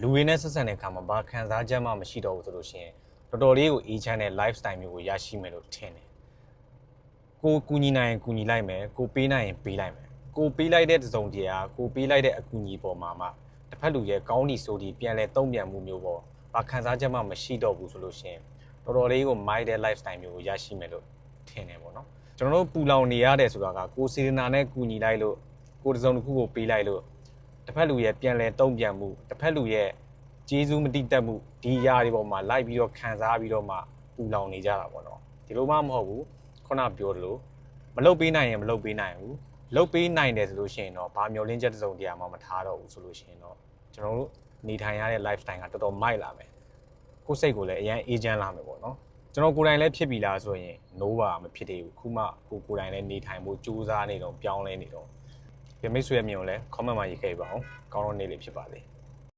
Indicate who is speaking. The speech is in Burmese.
Speaker 1: လူရင်းနဲ့ဆက်ဆံတဲ့အခါမှာဘာခံစားချက်မှမရှိတော့ဘူးဆိုလို့ရှိရင်တော်တော်လေးကိုအေးချမ်းတဲ့ lifestyle မျိုးကိုရရှိမယ်လို့ထင်တယ်ကိုကူညီနိုင်ရင်ကူညီလိုက်မယ်ကိုပေးနိုင်ရင်ပေးလိုက်မယ်ကိုပေးလိုက်တဲ့တစုံတရာကိုပေးလိုက်တဲ့အကူအညီပေါ်မှာမှတစ်ဖက်လူရဲ့ကောင်းဒီဆိုဒီပြန်လဲတုံ့ပြန်မှုမျိုးပေါ့ဘာခံစားချက်မှမရှိတော့ဘူးဆိုလို့ရှိရင်တော်တော်လေးကို mind တဲ့ lifestyle မျိုးကိုရရှိမယ်လို့ထင်တယ်ပေါ့နော်ကျွန်တော်တို့ပူလောင်နေရတယ်ဆိုတာကကိုစေတနာနဲ့ကူညီလိုက်လို့ကိုတစုံတစ်ခုကိုပေးလိုက်လို့တစ်ဖက်လူရဲ့ပြန်လဲတုံ့ပြန်မှုတစ်ဖက်လူရဲ့ကျေးဇူးမတိတက်မှုဒီຢာတွေပေါ်မှာလိုက်ပြီးတော့ခံစားပြီးတော့မှပူလောင်နေကြတာပေါ့နော်ဒီလိုမှမဟုတ်ဘူးခုနပြောတယ်လို့မလုပ်ပေးနိုင်ရင်မလုပ်ပေးနိုင်ဘူးလုပ်ပေးနိုင်တယ်ဆိုလို့ရှိရင်တော့ဘာမျောလင်းချက်တစုံတရာမှမထားတော့ဘူးဆိုလို့ရှိရင်တော့ကျွန်တော်တို့နေထိုင်ရတဲ့ lifestyle ကတော်တော်မိုက်လာမယ်ကိုယ်စိတ်ကိုလည်းအရင်အေးချမ်းလာမယ်ပေါ့နော်ကျွန်တော်ကိုယ်တိုင်လည်းဖြစ်ပြီလားဆိုရင် no ပါမဖြစ်သေးဘူးခုမှကိုယ်တိုင်လည်းနေထိုင်ဖို့ကြိုးစားနေတော့ပြောင်းလဲနေတော့ဒီမိတ်ဆွေရဲ့မြင်ကိုလည်း comment မှာရေးခဲ့ပါအောင်ကောင်းတော့နေလေးဖြစ်ပါစေ